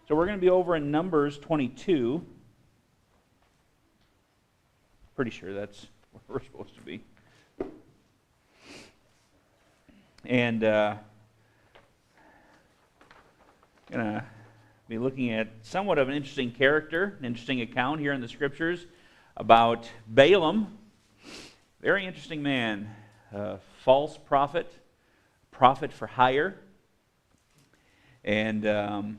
So we're going to be over in Numbers 22. Pretty sure that's where we're supposed to be. And going to be looking at somewhat of an interesting character, an interesting account here in the Scriptures about Balaam. Very interesting man, false prophet for hire. And,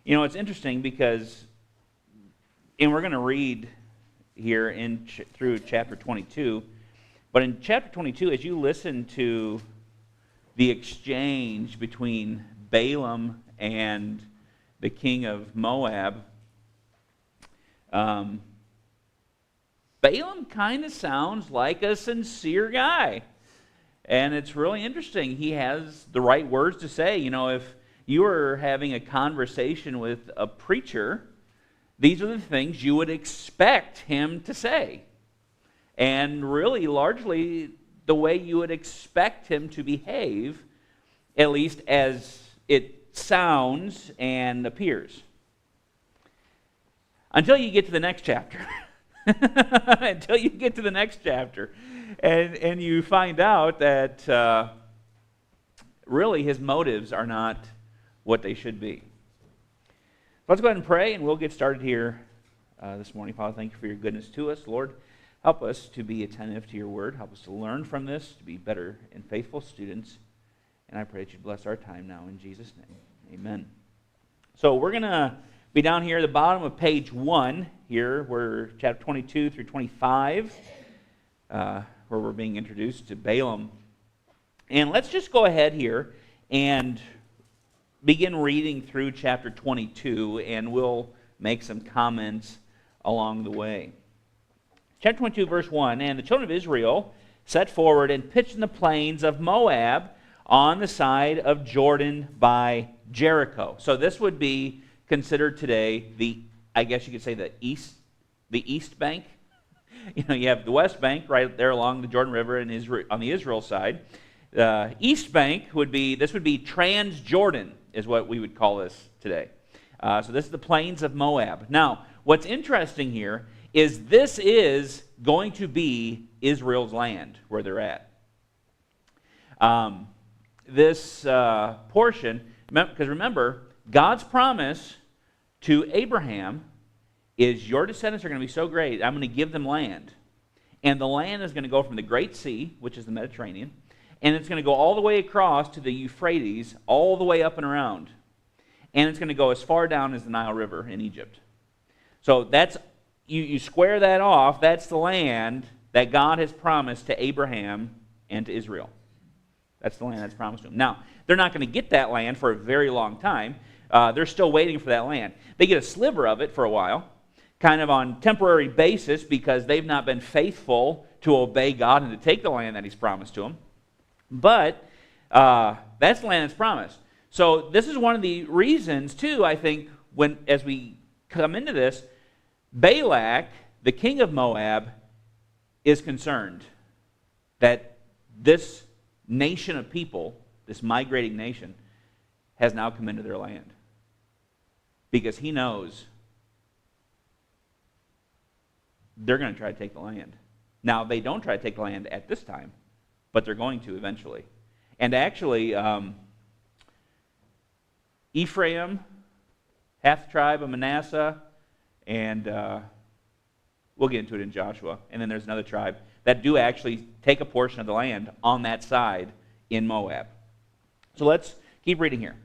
it's interesting because, and we're going to read here through chapter 22, but in chapter 22, as you listen to the exchange between Balaam and the king of Moab, Balaam kind of sounds like a sincere guy. And it's really interesting. He has the right words to say. If you were having a conversation with a preacher, these are the things you would expect him to say. And really, largely, the way you would expect him to behave, at least as it sounds and appears. Until you get to the next chapter. Until you get to the next chapter. And you find out that really his motives are not what they should be. Let's go ahead and pray, and we'll get started here this morning. Father, thank you for your goodness to us. Lord, help us to be attentive to your word. Help us to learn from this, to be better and faithful students. And I pray that you bless our time now in Jesus' name. Amen. So we're going to be down here at the bottom of page 1 here. We're chapter 22 through 25, where we're being introduced to Balaam. And let's just go ahead here and begin reading through chapter 22, and we'll make some comments along the way. Chapter 22, verse 1, and the children of Israel set forward and pitched in the plains of Moab on the side of Jordan by Jericho. So this would be considered today I guess you could say the east bank. You have the west bank right there along the Jordan River in Israel, on the Israel side. East bank would be Transjordan is what we would call this today. So this is the plains of Moab. Now, what's interesting here is this is going to be Israel's land where they're at. This portion, because remember, God's promise to Abraham is your descendants are going to be so great, I'm going to give them land. And the land is going to go from the Great Sea, which is the Mediterranean, and it's going to go all the way across to the Euphrates, all the way up and around. And it's going to go as far down as the Nile River in Egypt. So that's you square that off, that's the land that God has promised to Abraham and to Israel. That's the land that's promised to them. Now, they're not going to get that land for a very long time. They're still waiting for that land. They get a sliver of it for a while, kind of on temporary basis because they've not been faithful to obey God and to take the land that He's promised to them. But that's the land that's promised. So this is one of the reasons, too, I think, as we come into this, Balak, the king of Moab, is concerned that this nation of people, this migrating nation, has now come into their land. Because he knows they're going to try to take the land. Now, they don't try to take the land at this time, but they're going to eventually. And actually, Ephraim, half the tribe of Manasseh, and we'll get into it in Joshua. And then there's another tribe that do actually take a portion of the land on that side in Moab. So let's keep reading here.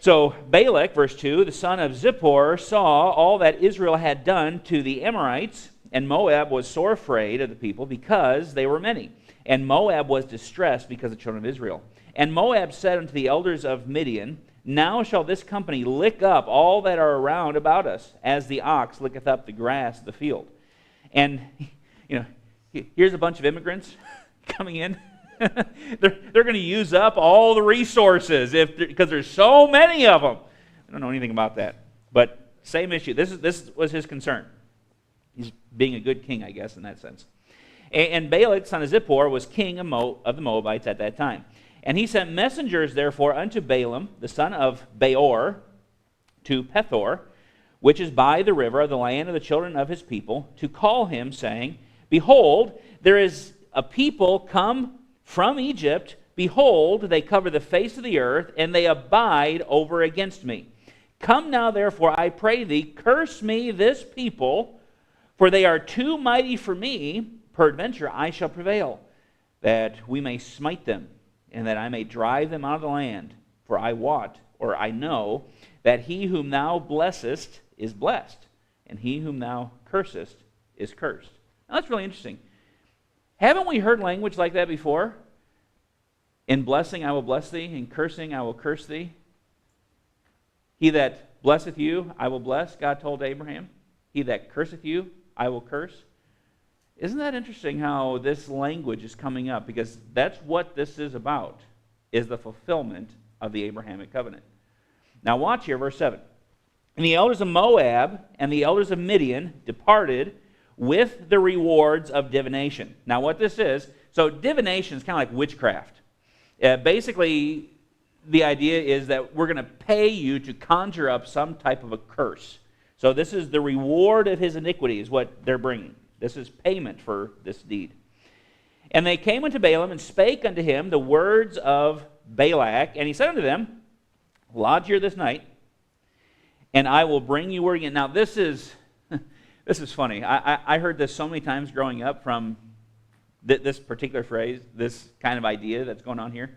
So Balak, verse 2, the son of Zippor, saw all that Israel had done to the Amorites, and Moab was sore afraid of the people because they were many. And Moab was distressed because of the children of Israel. And Moab said unto the elders of Midian, now shall this company lick up all that are around about us, as the ox licketh up the grass of the field. And, here's a bunch of immigrants coming in. They're going to use up all the resources because there's so many of them. I don't know anything about that. But same issue. This was his concern. He's being a good king, I guess, in that sense. And Balak, son of Zippor, was king of the Moabites at that time. And he sent messengers, therefore, unto Balaam, the son of Beor, to Pethor, which is by the river of the land of the children of his people, to call him, saying, Behold, there is a people come from Egypt. Behold, they cover the face of the earth, and they abide over against me. Come now, therefore, I pray thee, curse me this people, for they are too mighty for me. Peradventure I shall prevail, that we may smite them, and that I may drive them out of the land. For I wot, or I know, that he whom thou blessest is blessed, and he whom thou cursest is cursed. Now that's really interesting. Haven't we heard language like that before? In blessing I will bless thee, in cursing I will curse thee. He that blesseth you I will bless, God told Abraham. He that curseth you I will curse. Isn't that interesting how this language is coming up? Because that's what this is about, is the fulfillment of the Abrahamic covenant. Now watch here, verse 7. And the elders of Moab and the elders of Midian departed with the rewards of divination. Now what this is, so divination is kind of like witchcraft. Basically, the idea is that we're going to pay you to conjure up some type of a curse. So this is the reward of his iniquity is what they're bringing. This is payment for this deed. And they came unto Balaam and spake unto him the words of Balak. And he said unto them, Lodge here this night, and I will bring you word again. Now this is funny. I heard this so many times growing up from this particular phrase, this kind of idea that's going on here.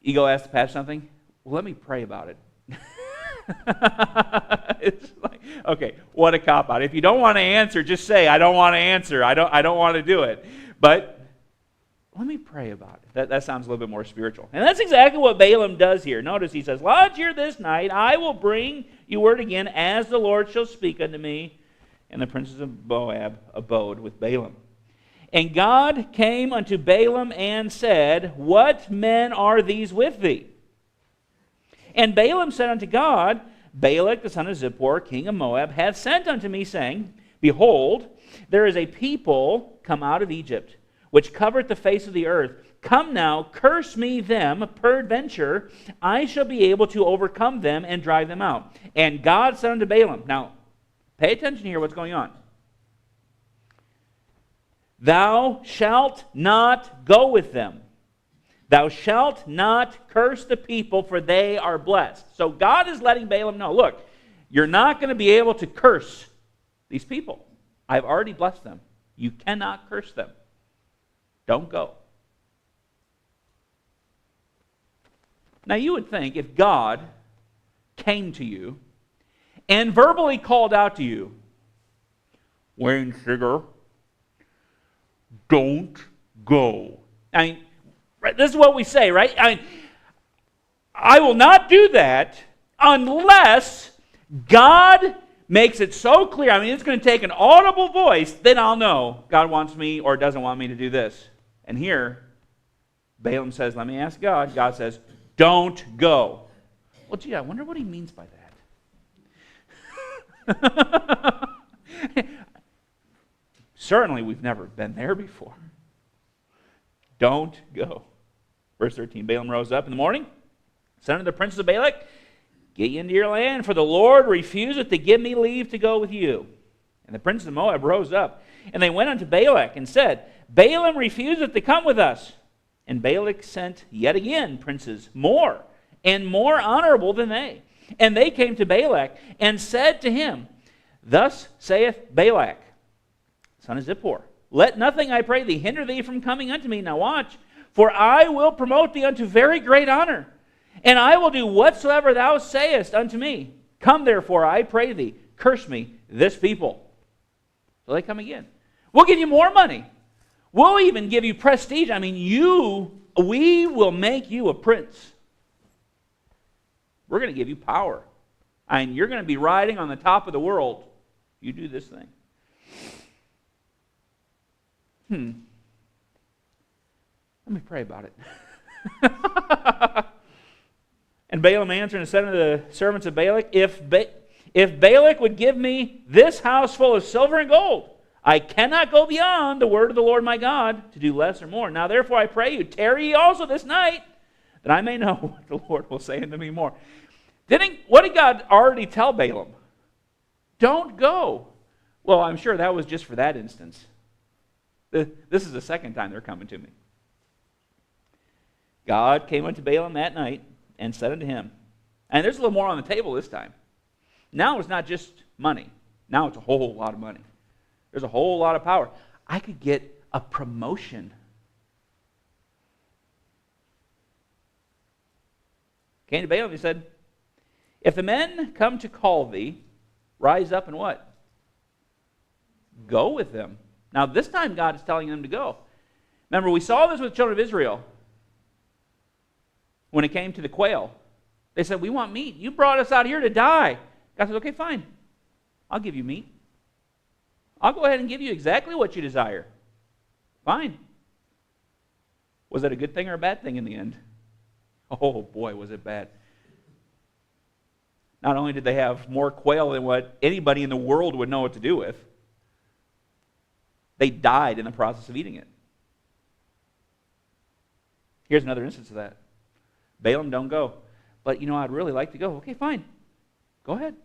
You go ask the pastor something, well, let me pray about it. It's like, okay, what a cop-out. If you don't want to answer, just say, I don't want to answer. I don't want to do it. But let me pray about it. That sounds a little bit more spiritual. And that's exactly what Balaam does here. Notice he says, Lodge here this night, I will bring you word again, as the Lord shall speak unto me. And the princes of Moab abode with Balaam. And God came unto Balaam and said, What men are these with thee? And Balaam said unto God, Balak the son of Zippor, king of Moab, hath sent unto me, saying, Behold, there is a people come out of Egypt, which covereth the face of the earth. Come now, curse me them, peradventure I shall be able to overcome them and drive them out. And God said unto Balaam, now, pay attention here what's going on. Thou shalt not go with them. Thou shalt not curse the people, for they are blessed. So God is letting Balaam know, look, you're not going to be able to curse these people. I've already blessed them. You cannot curse them. Don't go. Now you would think if God came to you and verbally called out to you, Wayne Sugar, don't go. I mean, right, this is what we say, right? I will not do that unless God makes it so clear. I mean, it's going to take an audible voice, then I'll know God wants me or doesn't want me to do this. And here, Balaam says, let me ask God. God says, don't go. Well, gee, I wonder what he means by that. Certainly, we've never been there before. Don't go. Verse 13, Balaam rose up in the morning, said unto the princes of Balak, Get ye into your land, for the Lord refuseth to give me leave to go with you. And the princes of Moab rose up, and they went unto Balak, and said, Balaam refuseth to come with us. And Balak sent yet again princes more, and more honorable than they. And they came to Balak, and said to him, Thus saith Balak, son of Zippor, Let nothing, I pray thee, hinder thee from coming unto me. Now watch, for I will promote thee unto very great honor, and I will do whatsoever thou sayest unto me. Come therefore, I pray thee, curse me this people. So they come again. We'll give you more money. We'll even give you prestige. I mean, we will make you a prince. We're going to give you power. I mean, you're going to be riding on the top of the world. You do this thing. Let me pray about it. And Balaam answered and said unto the servants of Balak, If Balak would give me this house full of silver and gold, I cannot go beyond the word of the Lord my God to do less or more. Now therefore I pray you, tarry ye also this night, that I may know what the Lord will say unto me more. What did God already tell Balaam? Don't go. Well, I'm sure that was just for that instance. This is the second time they're coming to me. God came unto Balaam that night and said unto him, and there's a little more on the table this time. Now it's not just money. Now it's a whole lot of money. There's a whole lot of power. I could get a promotion. Came to Balaam, he said, if the men come to call thee, rise up and what? Go with them. Now this time God is telling them to go. Remember, we saw this with the children of Israel. When it came to the quail, they said, we want meat. You brought us out here to die. God says, okay, fine. I'll give you meat. I'll go ahead and give you exactly what you desire. Fine. Was that a good thing or a bad thing in the end? Oh boy, was it bad. Not only did they have more quail than what anybody in the world would know what to do with, they died in the process of eating it. Here's another instance of that. Balaam, don't go. But, I'd really like to go. Okay, fine. Go ahead.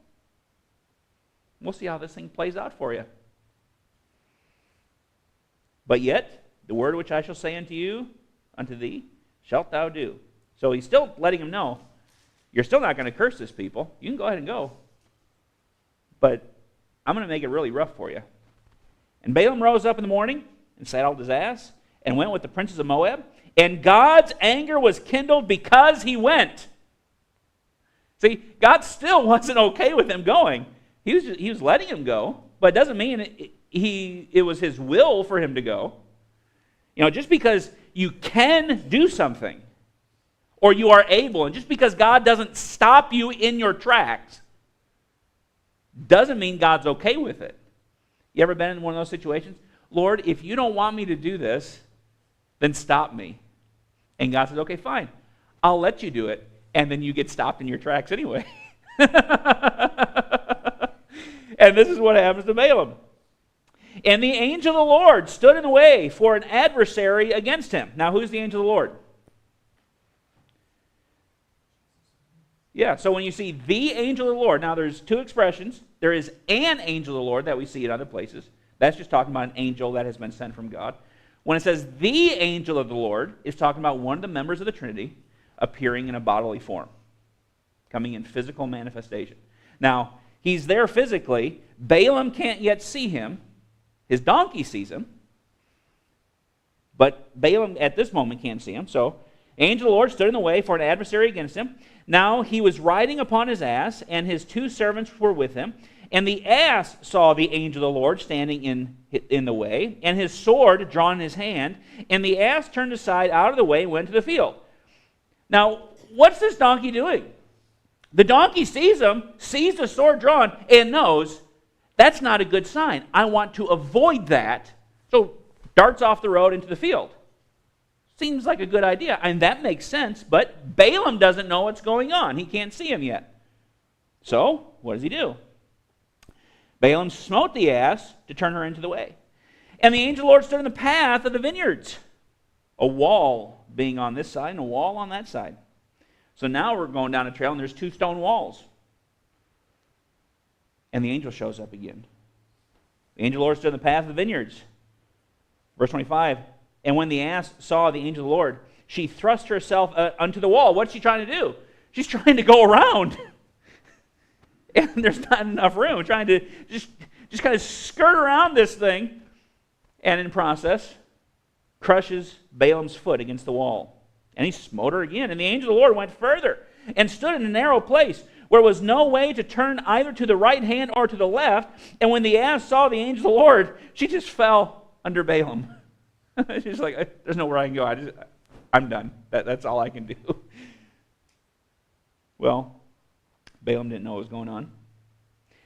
We'll see how this thing plays out for you. But yet, the word which I shall say unto thee, shalt thou do. So he's still letting him know, you're still not going to curse this people. You can go ahead and go. But I'm going to make it really rough for you. And Balaam rose up in the morning and saddled his ass and went with the princes of Moab. And God's anger was kindled because he went. See, God still wasn't okay with him going. He was letting him go, but it doesn't mean it was his will for him to go. Just because you can do something, or you are able, and just because God doesn't stop you in your tracks, doesn't mean God's okay with it. You ever been in one of those situations? Lord, if you don't want me to do this, then stop me. And God says, okay, fine. I'll let you do it. And then you get stopped in your tracks anyway. And this is what happens to Balaam. And the angel of the Lord stood in the way for an adversary against him. Now, who's the angel of the Lord? Yeah, so when you see the angel of the Lord, now there's two expressions. There is an angel of the Lord that we see in other places. That's just talking about an angel that has been sent from God. When it says the angel of the Lord, it's talking about one of the members of the Trinity appearing in a bodily form, coming in physical manifestation. Now, he's there physically. Balaam can't yet see him. His donkey sees him. But Balaam at this moment can't see him. So, angel of the Lord stood in the way for an adversary against him. Now he was riding upon his ass, and his two servants were with him. And the ass saw the angel of the Lord standing in the way, and his sword drawn in his hand. And the ass turned aside out of the way and went to the field. Now, what's this donkey doing? The donkey sees him, sees the sword drawn, and knows that's not a good sign. I want to avoid that. So darts off the road into the field. Seems like a good idea, and that makes sense, but Balaam doesn't know what's going on. He can't see him yet. So, what does he do? Balaam smote the ass to turn her into the way. And the angel of the Lord stood in the path of the vineyards, a wall being on this side and a wall on that side. So now we're going down a trail, and there's two stone walls. And the angel shows up again. The angel of the Lord stood in the path of the vineyards. Verse 25, and when the ass saw the angel of the Lord, she thrust herself unto the wall. What's she trying to do? She's trying to go around. And there's not enough room. Trying to just kind of skirt around this thing. And in process, crushes Balaam's foot against the wall. And he smote her again. And the angel of the Lord went further and stood in a narrow place where was no way to turn either to the right hand or to the left. And when the ass saw the angel of the Lord, she just fell under Balaam. She's like, there's nowhere I can go. I'm done. That's all I can do. Well, Balaam didn't know what was going on.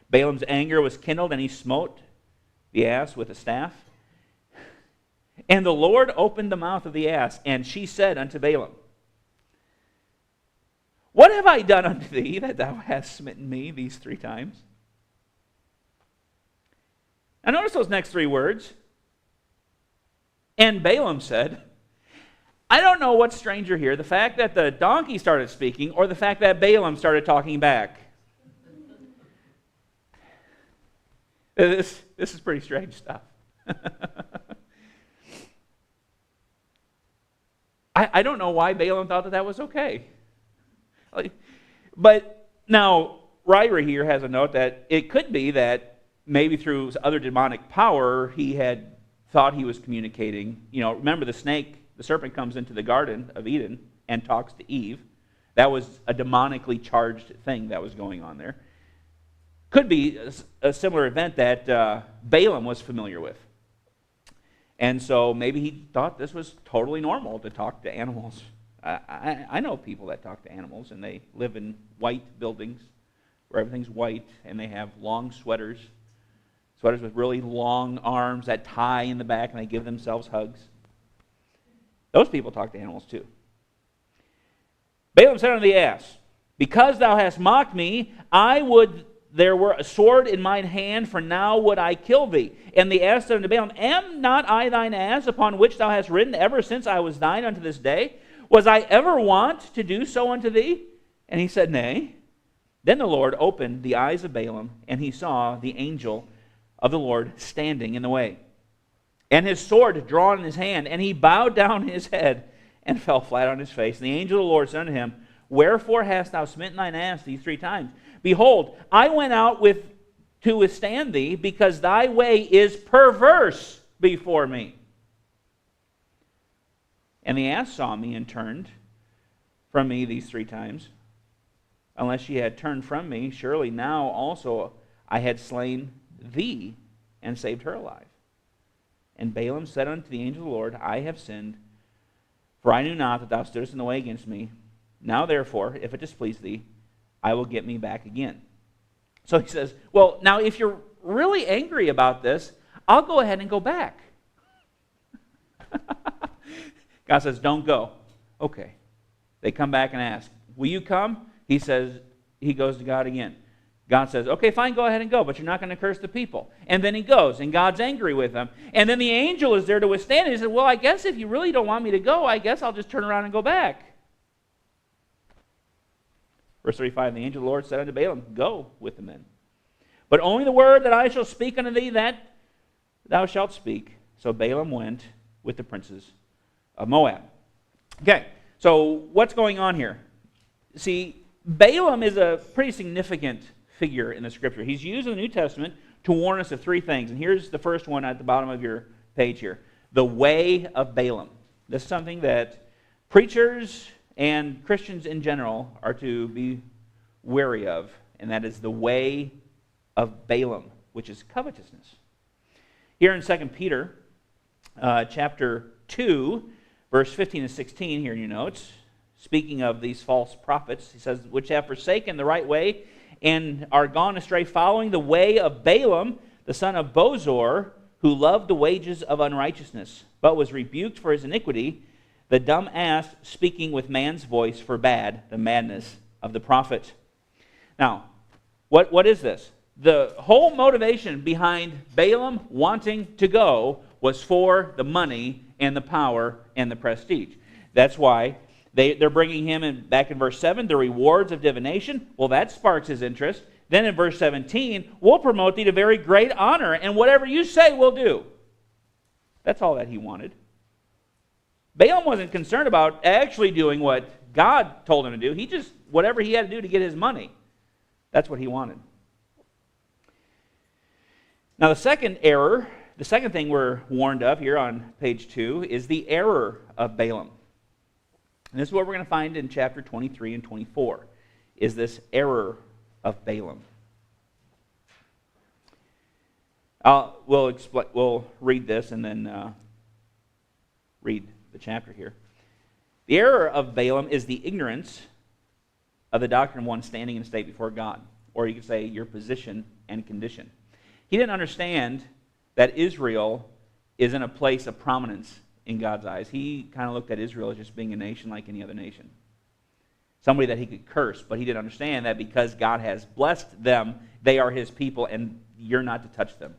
Balaam's anger was kindled, and he smote the ass with a staff. And the Lord opened the mouth of the ass, and she said unto Balaam, what have I done unto thee that thou hast smitten me these 3 times? Now notice those next three words. And Balaam said, I don't know what's stranger here, the fact that the donkey started speaking or the fact that Balaam started talking back. This is pretty strange stuff. I don't know why Balaam thought that was okay. But now, Ryrie here has a note that it could be that maybe through other demonic power, he had thought he was communicating. You know, remember the serpent comes into the Garden of Eden and talks to Eve. That was a demonically charged thing that was going on there. Could be a similar event that Balaam was familiar with. And so maybe he thought this was totally normal to talk to animals. I know people that talk to animals, and they live in white buildings where everything's white, and they have long sweaters with really long arms that tie in the back, and they give themselves hugs. Those people talk to animals too. Balaam said unto the ass, because thou hast mocked me, I would there were a sword in mine hand, for now would I kill thee. And the ass said unto Balaam, am not I thine ass, upon which thou hast ridden ever since I was thine unto this day? Was I ever wont to do so unto thee? And he said, Nay. Then the Lord opened the eyes of Balaam, and he saw the angel of the Lord standing in the way, and his sword drawn in his hand, and he bowed down his head and fell flat on his face. And the angel of the Lord said unto him, Wherefore hast thou smitten thine ass these 3 times? Behold, I went out to withstand thee, because thy way is perverse before me. And the ass saw me and turned from me these 3 times. Unless she had turned from me, surely now also I had slain thee and saved her alive. And Balaam said unto the angel of the Lord, I have sinned, for I knew not that thou stoodest in the way against me. Now therefore, if it displease thee, I will get me back again. So he says, well, now if you're really angry about this, I'll go ahead and go back. God says, don't go. Okay. They come back and ask, will you come? He goes to God again. God says, okay, fine, go ahead and go, but you're not going to curse the people. And then he goes, and God's angry with him. And then the angel is there to withstand it. He said, well, I guess if you really don't want me to go, I guess I'll just turn around and go back. Verse 35, the angel of the Lord said unto Balaam, go with the men. But only the word that I shall speak unto thee, that thou shalt speak. So Balaam went with the princes of Moab. Okay, so what's going on here? See, Balaam is a pretty significant figure in the Scripture. He's used in the New Testament to warn us of 3 things. And here's the first one at the bottom of your page here. The way of Balaam. This is something that preachers and Christians in general are to be wary of, and that is the way of Balaam, which is covetousness. Here in 2 Peter chapter 2, verse 15 and 16, here in your notes, speaking of these false prophets, he says, which have forsaken the right way and are gone astray, following the way of Balaam, the son of Bozor, who loved the wages of unrighteousness, but was rebuked for his iniquity. The dumb ass, speaking with man's voice, forbade the madness of the prophet. Now, what is this? The whole motivation behind Balaam wanting to go was for the money and the power and the prestige. That's why they're bringing him in, back in verse 7, the rewards of divination. Well, that sparks his interest. Then in verse 17, we'll promote thee to very great honor, and whatever you say, we'll do. That's all that he wanted. Balaam wasn't concerned about actually doing what God told him to do. He just, whatever he had to do to get his money, that's what he wanted. Now the second error, the second thing we're warned of here on page 2 is the error of Balaam. And this is what we're going to find in chapter 23 and 24, is this error of Balaam. We'll read this and then read the chapter here. The error of Balaam is the ignorance of the doctrine of one standing in state before God, or you could say your position and condition. He didn't understand that Israel is in a place of prominence in God's eyes. He kind of looked at Israel as just being a nation like any other nation. Somebody that he could curse, but he didn't understand that because God has blessed them, they are his people, and you're not to touch them.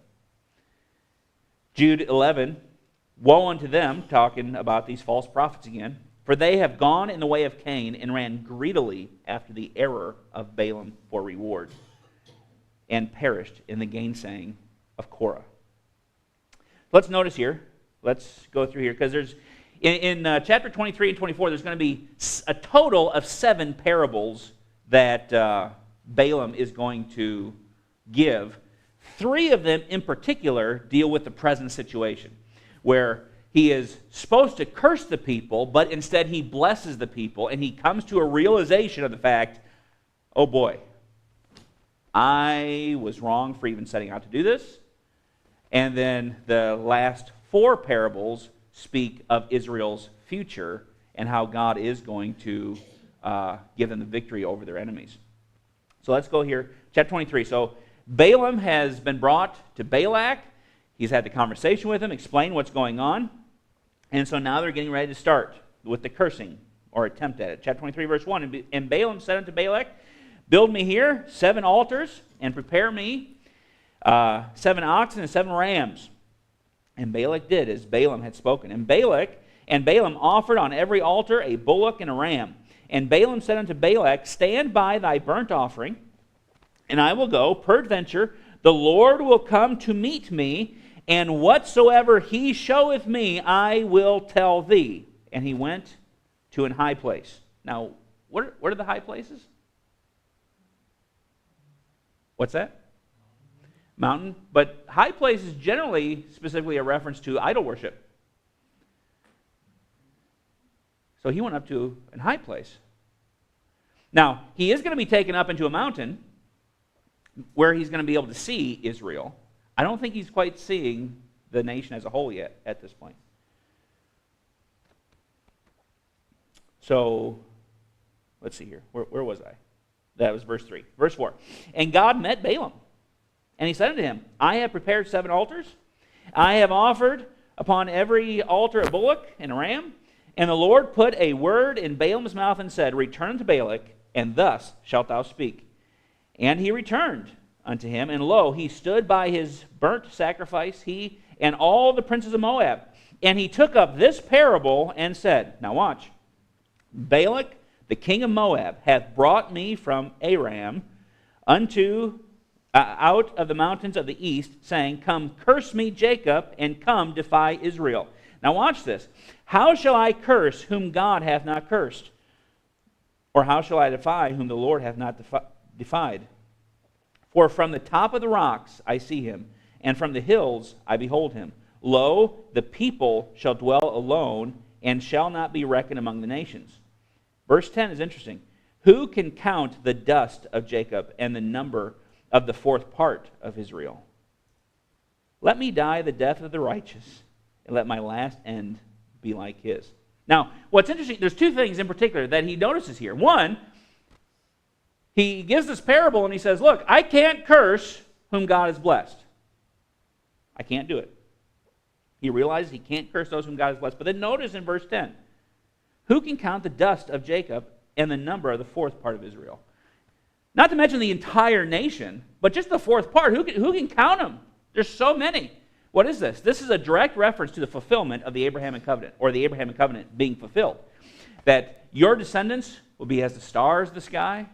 Jude 11, woe unto them, talking about these false prophets again, for they have gone in the way of Cain and ran greedily after the error of Balaam for reward, and perished in the gainsaying of Korah. Let's notice here, let's go through here, because there's, in chapter 23 and 24, there's going to be a total of 7 parables that Balaam is going to give. 3 of them in particular deal with the present situation, where he is supposed to curse the people, but instead he blesses the people, and he comes to a realization of the fact, oh boy, I was wrong for even setting out to do this. And then the last 4 parables speak of Israel's future and how God is going to give them the victory over their enemies. So let's go here, chapter 23. So Balaam has been brought to Balak. He's had the conversation with him, explain what's going on. And so now they're getting ready to start with the cursing, or attempt at it. Chapter 23, verse 1. And Balaam said unto Balak, build me here 7 altars, and prepare me 7 oxen and 7 rams. And Balak did as Balaam had spoken. And Balaam offered on every altar a bullock and a ram. And Balaam said unto Balak, stand by thy burnt offering, and I will go. Peradventure, the Lord will come to meet me, and whatsoever he showeth me, I will tell thee. And he went to an high place. Now, what are the high places? What's that? Mountain. But high place is generally, specifically a reference to idol worship. So he went up to a high place. Now, he is going to be taken up into a mountain where he's going to be able to see Israel. I don't think he's quite seeing the nation as a whole yet at this point. So, let's see here. Where was I? That was verse 3. Verse 4. And God met Balaam, and he said unto him, I have prepared 7 altars. I have offered upon every altar a bullock and a ram. And the Lord put a word in Balaam's mouth and said, return to Balak, and thus shalt thou speak. And he returned unto him, and lo, he stood by his burnt sacrifice, he and all the princes of Moab. And he took up this parable and said, now watch, Balak, the king of Moab, hath brought me from Aram unto out of the mountains of the east, saying, come, curse me, Jacob, and come, defy Israel. Now watch this. How shall I curse whom God hath not cursed? Or how shall I defy whom the Lord hath not defied? For from the top of the rocks I see him, and from the hills I behold him. Lo, the people shall dwell alone, and shall not be reckoned among the nations. Verse 10 is interesting. Who can count the dust of Jacob and the number of the 4th part of Israel? Let me die the death of the righteous, and let my last end be like his. Now, what's interesting, there's 2 things in particular that he notices here. One, he gives this parable and he says, look, I can't curse whom God has blessed. I can't do it. He realizes he can't curse those whom God has blessed. But then notice in verse 10, who can count the dust of Jacob and the number of the 4th part of Israel? Not to mention the entire nation, but just the 4th part. Who can count them? There's so many. What is this? This is a direct reference to the fulfillment of the Abrahamic covenant, or the Abrahamic covenant being fulfilled. That your descendants will be as the stars of the sky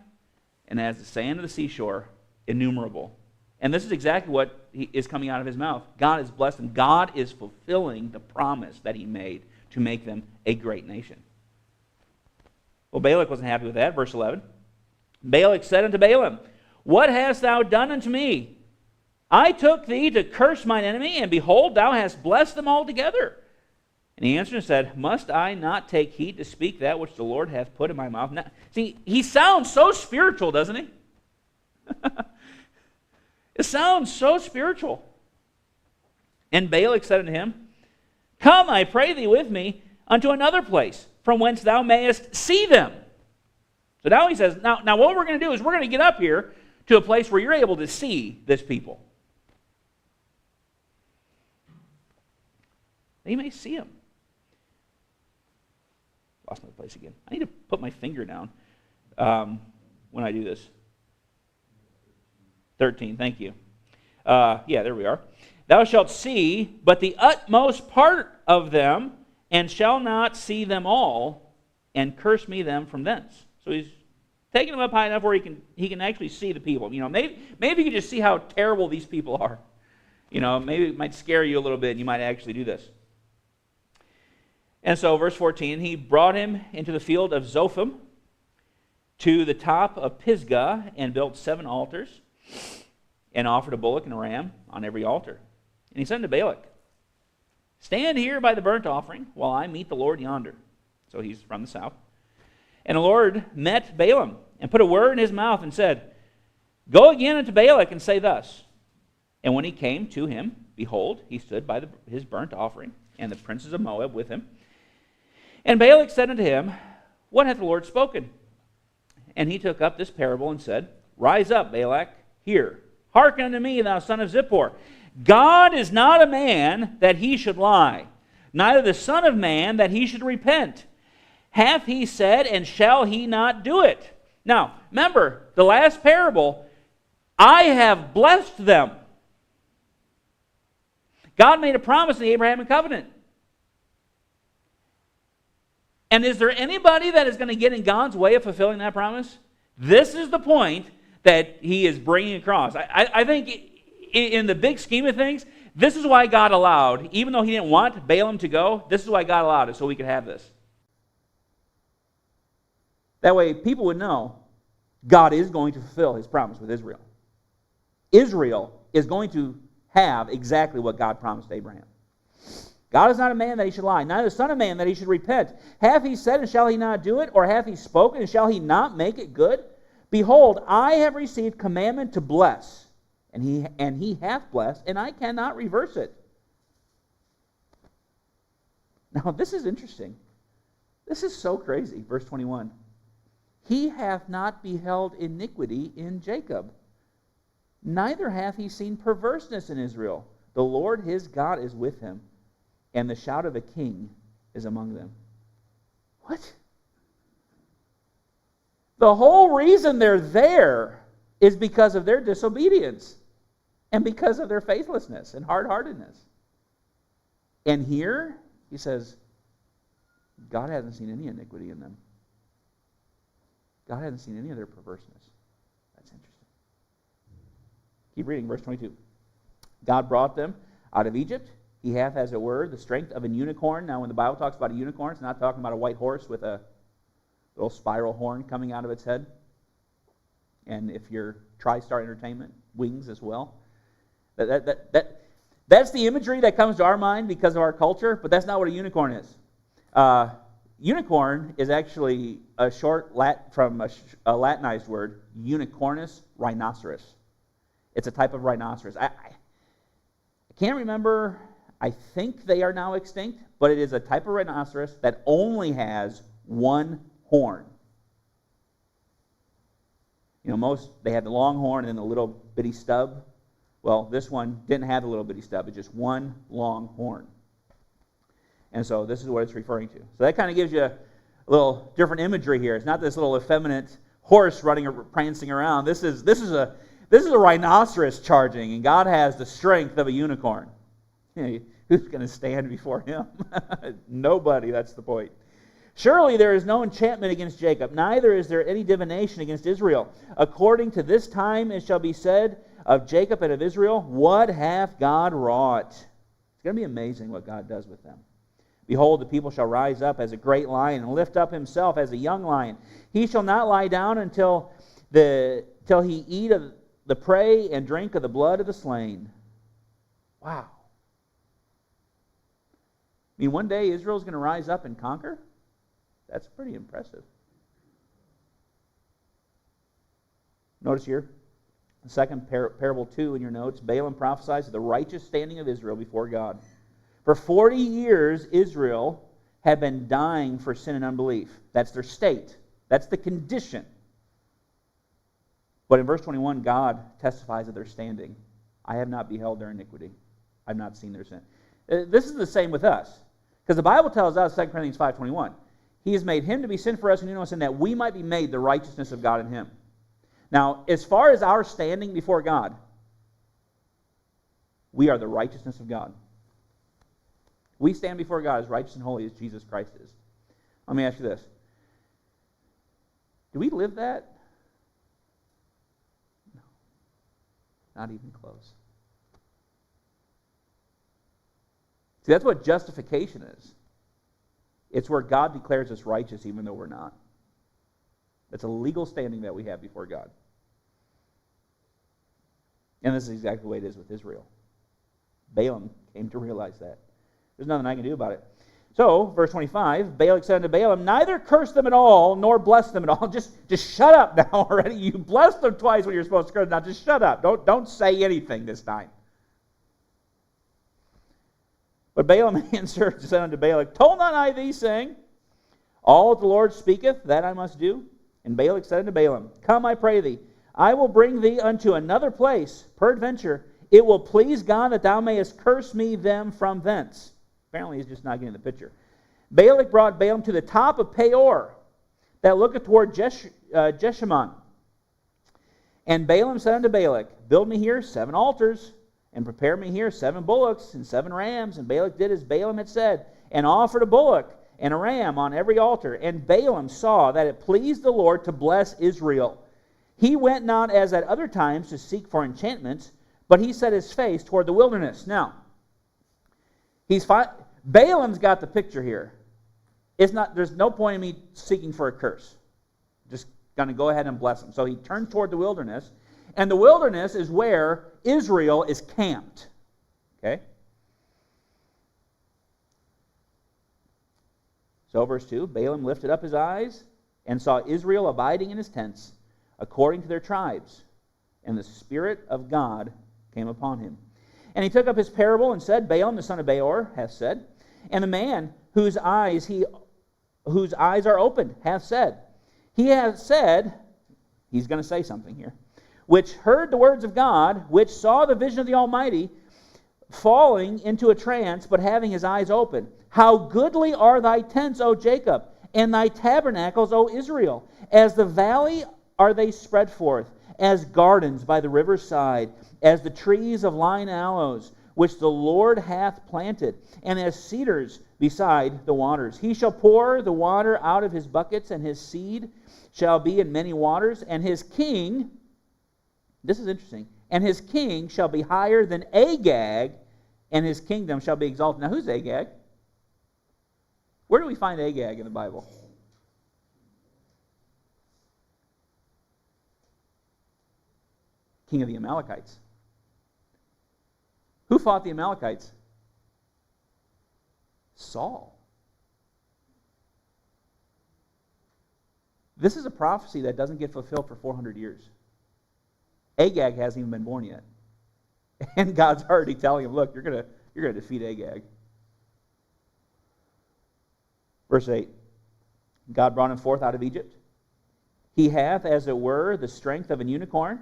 and as the sand of the seashore, innumerable. And this is exactly what is coming out of his mouth. God has blessed them. God is fulfilling the promise that he made to make them a great nation. Well, Balak wasn't happy with that. Verse 11. Balak said unto Balaam, what hast thou done unto me? I took thee to curse mine enemy, and behold, thou hast blessed them altogether. And he answered and said, must I not take heed to speak that which the Lord hath put in my mouth? Now, see, he sounds so spiritual, doesn't he? It sounds so spiritual. And Balak said unto him, come, I pray thee with me, unto another place, from whence thou mayest see them. So now he says, now what we're going to do is we're going to get up here to a place where you're able to see this people. You may see them. Lost my place again. I need to put my finger down when I do this. 13, thank you. Yeah, there we are. thou shalt see but the utmost part of them, and shall not see them all, and curse me them from thence. So he's taking them up high enough where he can actually see the people. Maybe you can just see how terrible these people are. Maybe it might scare you a little bit, and you might actually do this. And so, verse 14, he brought him into the field of Zophim, to the top of Pisgah, and built 7 altars, and offered a bullock and a ram on every altar. And he said unto Balak, stand here by the burnt offering, while I meet the Lord yonder. So he's from the south. And the Lord met Balaam, and put a word in his mouth, and said, go again unto Balak, and say thus. And when he came to him, behold, he stood by his burnt offering, and the princes of Moab with him. And Balak said unto him, what hath the Lord spoken? And he took up this parable, and said, rise up, Balak, hear. Hearken unto me, thou son of Zippor. God is not a man that he should lie, neither the son of man that he should repent. Hath he said, and shall he not do it? Now, remember, the last parable, I have blessed them. God made a promise in the Abrahamic covenant. And is there anybody that is going to get in God's way of fulfilling that promise? This is the point that he is bringing across. I think in the big scheme of things, this is why God allowed, even though he didn't want Balaam to go, this is why God allowed it, so we could have this. That way people would know God is going to fulfill his promise with Israel. Israel is going to have exactly what God promised Abraham. God is not a man that he should lie, neither the son of man that he should repent. Hath he said, and shall he not do it? Or hath he spoken, and shall he not make it good? Behold, I have received commandment to bless, and he hath blessed, and I cannot reverse it. Now, this is interesting. This is so crazy. Verse 21. He hath not beheld iniquity in Jacob, neither hath he seen perverseness in Israel. The Lord his God is with him, and the shout of a king is among them. What? The whole reason they're there is because of their disobedience and because of their faithlessness and hard-heartedness. And here, he says, God hasn't seen any iniquity in them. God hasn't seen any of their perverseness. That's interesting. Keep reading, verse 22. God brought them out of Egypt. He hath, as it were, the strength of an unicorn. Now, when the Bible talks about a unicorn, it's not talking about a white horse with a little spiral horn coming out of its head. And if you're TriStar Entertainment, wings as well. That's the imagery that comes to our mind because of our culture, but that's not what a unicorn is. Unicorn is actually a short from a Latinized word, unicornus, rhinoceros. It's a type of rhinoceros. I can't remember. I think they are now extinct, but it is a type of rhinoceros that only has one horn. Most, they had the long horn and then the little bitty stub. Well, this one didn't have the little bitty stub. It's just one long horn. And so this is what it's referring to. So that kind of gives you a little different imagery here. It's not this little effeminate horse running or prancing around. This is a rhinoceros charging, and God has the strength of a unicorn. Who's going to stand before him? Nobody, that's the point. Surely there is no enchantment against Jacob, neither is there any divination against Israel. According to this time it shall be said of Jacob and of Israel, what hath God wrought? It's going to be amazing what God does with them. Behold, the people shall rise up as a great lion and lift up himself as a young lion. He shall not lie down till he eat of the prey and drink of the blood of the slain. Wow. I mean, one day Israel's going to rise up and conquer? That's pretty impressive. Notice here, the second parable 2 in your notes, Balaam prophesies of the righteous standing of Israel before God. For 40 years, Israel had been dying for sin and unbelief. That's their state. That's the condition. But in verse 21, God testifies of their standing. I have not beheld their iniquity. I have not seen their sin. This is the same with us. Because the Bible tells us, 2 Corinthians 5:21, He has made him to be sin for us who knew no sin, that we might be made the righteousness of God in him. Now, as far as our standing before God, we are the righteousness of God. We stand before God as righteous and holy as Jesus Christ is. Let me ask you this. Do we live that? No. Not even close. See, that's what justification is. It's where God declares us righteous even though we're not. That's a legal standing that we have before God. And this is exactly the way it is with Israel. Balaam came to realize that. There's nothing I can do about it. So, verse 25, Balak said unto Balaam, neither curse them at all, nor bless them at all. Just shut up now already. You blessed them twice when you're supposed to curse. Now just shut up. Don't say anything this time. But Balaam answered and said unto Balak, told not I thee, saying, all that the Lord speaketh, that I must do? And Balak said unto Balaam, come, I pray thee, I will bring thee unto another place. Peradventure, it will please God that thou mayest curse me them from thence. Apparently he's just not getting the picture. Balak brought Balaam to the top of Peor, that looketh toward Jeshimon. And Balaam said unto Balak, build me here 7 altars, and prepare me here 7 bullocks and 7 rams. And Balak did as Balaam had said, and offered a bullock and a ram on every altar. And Balaam saw that it pleased the Lord to bless Israel. He went not as at other times to seek for enchantments, but he set his face toward the wilderness. Now, Balaam's got the picture here. There's no point in me seeking for a curse. Just going to go ahead and bless him. So he turned toward the wilderness, and the wilderness is where Israel is camped. Okay? So verse 2, Balaam lifted up his eyes and saw Israel abiding in his tents, according to their tribes, and the Spirit of God came upon him. And he took up his parable and said, Balaam the son of Beor hath said, and the man whose eyes are opened hath said. He hath said, he's going to say something here, which heard the words of God, which saw the vision of the Almighty, falling into a trance, but having his eyes open. How goodly are thy tents, O Jacob, and thy tabernacles, O Israel. As the valley are they spread forth, as gardens by the river's side, as the trees of lign aloes, which the Lord hath planted, and as cedars beside the waters. He shall pour the water out of his buckets, and his seed shall be in many waters, and his king, this is interesting, and his king shall be higher than Agag, and his kingdom shall be exalted. Now, who's Agag? Where do we find Agag in the Bible? King of the Amalekites. Who fought the Amalekites? Saul. This is a prophecy that doesn't get fulfilled for 400 years. Agag hasn't even been born yet. And God's already telling him, look, you're going to defeat Agag. Verse 8. God brought him forth out of Egypt. He hath, as it were, the strength of an unicorn.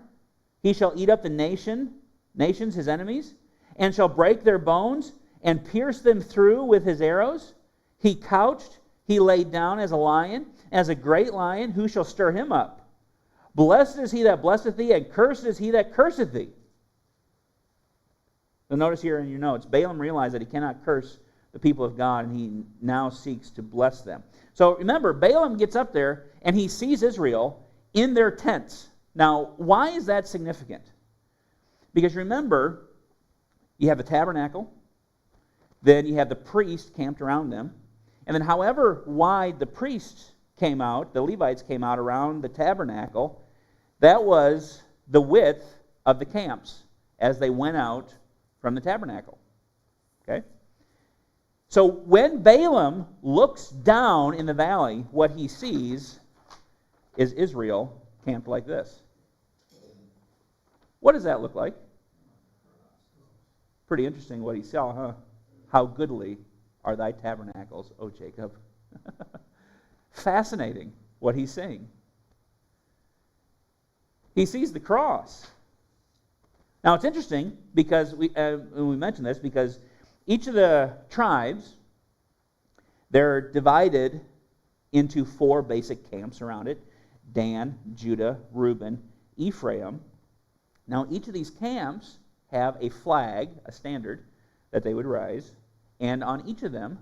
He shall eat up the nations, his enemies, and shall break their bones, and pierce them through with his arrows. He couched, he laid down as a lion, as a great lion. Who shall stir him up? Blessed is he that blesseth thee, and cursed is he that curseth thee. So notice here in your notes, Balaam realized that he cannot curse the people of God, and he now seeks to bless them. So remember, Balaam gets up there, and he sees Israel in their tents. Now, why is that significant? Because remember, you have the tabernacle, then you have the priest camped around them, and then however wide the priests came out, the Levites came out around the tabernacle, that was the width of the camps as they went out from the tabernacle. Okay? So when Balaam looks down in the valley, what he sees is Israel camped like this. What does that look like? Pretty interesting what he saw, huh? How goodly are thy tabernacles, O Jacob. Fascinating what he's saying. He sees the cross. Now it's interesting because we mentioned this because each of the tribes, they're divided into 4 basic camps around it. Dan, Judah, Reuben, Ephraim. Now each of these camps have a flag, a standard, that they would rise, and on each of them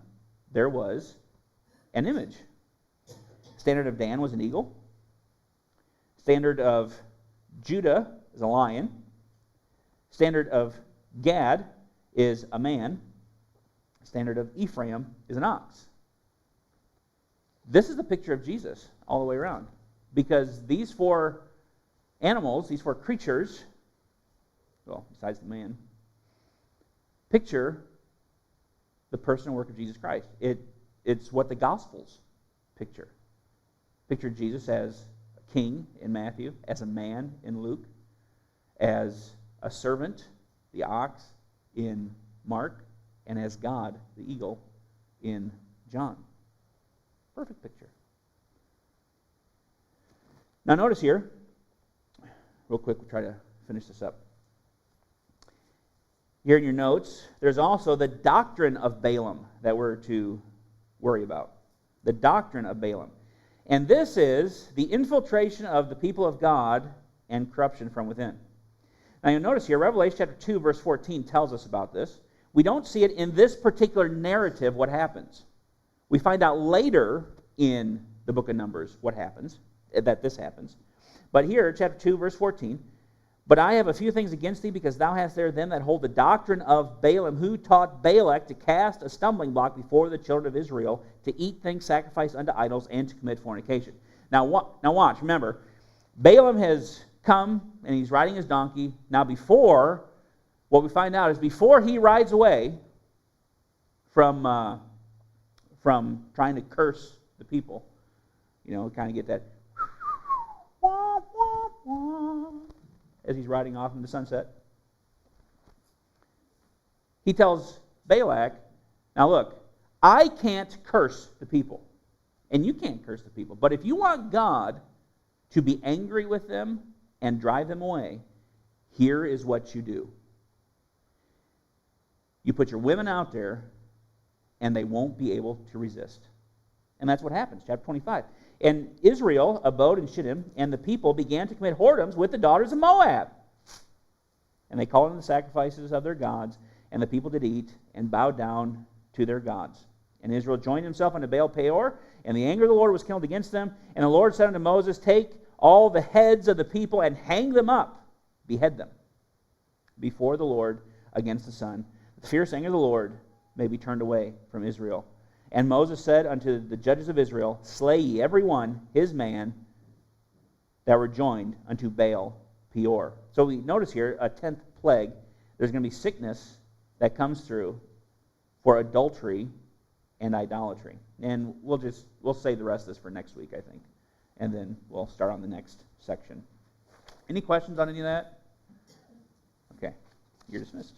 there was an image. Standard of Dan was an eagle. Standard of Judah is a lion. Standard of Gad is a man. Standard of Ephraim is an ox. This is the picture of Jesus all the way around. Because these four animals, these four creatures, well, besides the man, picture the person and work of Jesus Christ. It's what the Gospels picture. Picture Jesus as a king in Matthew, as a man in Luke, as a servant, the ox, in Mark, and as God, the eagle, in John. Perfect picture. Now notice here, real quick, we'll try to finish this up. Here in your notes, there's also the doctrine of Balaam that we're to worry about. The doctrine of Balaam. And this is the infiltration of the people of God and corruption from within. Now you'll notice here, Revelation chapter 2, verse 14 tells us about this. We don't see it in this particular narrative what happens. We find out later in the book of Numbers what happens, that this happens. But here, chapter 2, verse 14, "But I have a few things against thee, because thou hast there them that hold the doctrine of Balaam, who taught Balak to cast a stumbling block before the children of Israel, to eat things sacrificed unto idols, and to commit fornication." Now watch, remember, Balaam has come, and he's riding his donkey. Now what we find out is before he rides away from trying to curse the people, kind of get that as he's riding off in the sunset. He tells Balak, now look, I can't curse the people, and you can't curse the people, but if you want God to be angry with them and drive them away, here is what you do. You put your women out there, and they won't be able to resist. And that's what happens, chapter 25. And Israel abode in Shittim, and the people began to commit whoredoms with the daughters of Moab. And they called in the sacrifices of their gods, and the people did eat and bowed down to their gods. And Israel joined himself unto Baal Peor, and the anger of the Lord was kindled against them. And the Lord said unto Moses, take all the heads of the people and hang them up, behead them, before the Lord against the sun. The fierce anger of the Lord may be turned away from Israel. And Moses said unto the judges of Israel, slay ye every one his man that were joined unto Baal Peor. So we notice here a 10th plague. There's going to be sickness that comes through for adultery and idolatry. And we'll save the rest of this for next week, I think. And then we'll start on the next section. Any questions on any of that? Okay, you're dismissed.